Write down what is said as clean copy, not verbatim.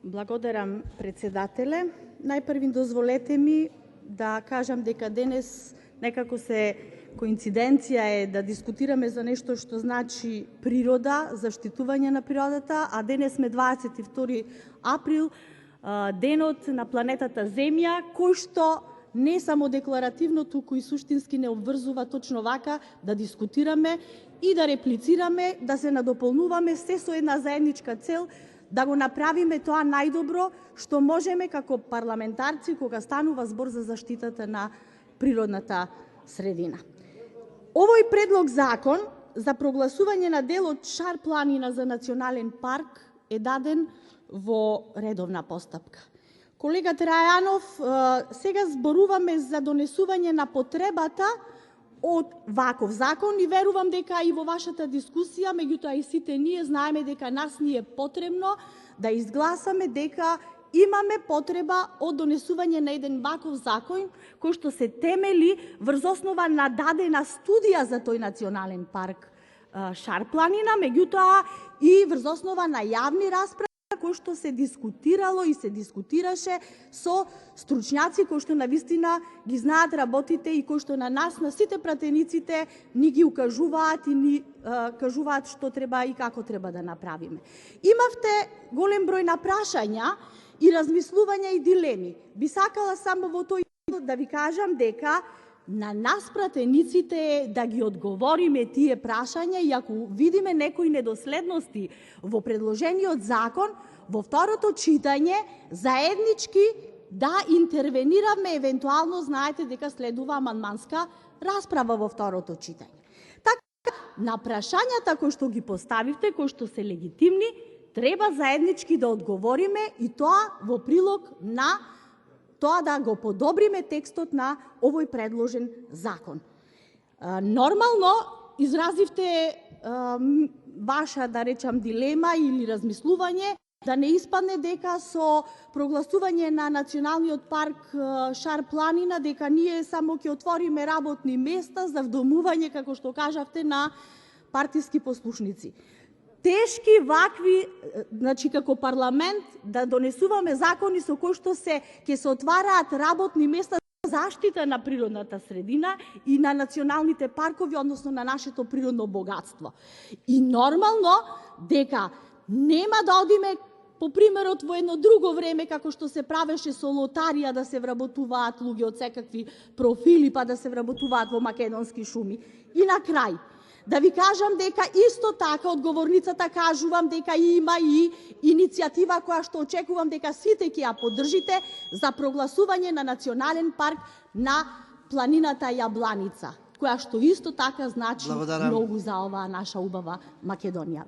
Благодарам, председателе. Најпрви дозволете ми да кажам дека денес некако се коинциденција е да дискутираме за нешто што значи природа, заштитување на природата, а денес сме 22 април, денот на планетата Земја, кој што не само декларативно, туку и суштински не обврзува точно вака да дискутираме и да реплицираме, да се надополнуваме се со една заедничка цел, да го направиме тоа најдобро што можеме како парламентарци кога станува збор за заштитата на природната средина. Овој предлог закон за прогласување на делот Шар планина за национален парк е даден во редовна постапка. Колега Трајанов, сега зборуваме за донесување на потребата од ваков закон и верувам дека и во вашата дискусија, меѓутоа и сите ние знаеме дека нас ни е потребно да изгласаме дека имаме потреба од донесување на еден ваков закон кој што се темели врз основа на дадена студија за тој национален парк Шар планина, меѓутоа и врз основа на јавни расправи кој што се дискутирало и се дискутираше со стручњаци кои што навистина ги знаат работите и кои што на нас, на сите пратениците, ни ги укажуваат и ни кажуваат што треба и како треба да направиме. Имавте голем број на прашања и размислувања и дилеми. Би сакала само во тој да ви кажам дека на нас пратениците е да ги одговориме тие прашања и ако видиме некои недоследности во предложениот закон, во второто читање заеднички да интервенираме, евентуално знаете дека следува амандманска расправа во второто читање. Така, на прашањата кои што ги поставивте, кои што се легитимни, треба заеднички да одговориме и тоа во прилог на тоа да го подобриме текстот на овој предложен закон. Нормално изразивте ваша, да речам, дилема или размислување да не испадне дека со прогласување на националниот парк Шар планина дека ние само ќе отвориме работни места за вдомување, како што кажавте, на партиски послушници. Тешки вакви, значи како парламент да донесуваме закони со кои што ќе се отвараат работни места за заштита на природната средина и на националните паркови, односно на нашето природно богатство. И нормално дека нема да одиме по примерот во едно друго време како што се правеше со лотарија да се вработуваат луѓе од секакви профили па да се вработуваат во македонски шуми. И на крај да ви кажам дека исто така одговорницата кажувам дека има и иницијатива која што очекувам дека сите ќе ја поддржите за прогласување на национален парк на планината Јабланица, која што исто така значи многу за оваа наша убава Македонија.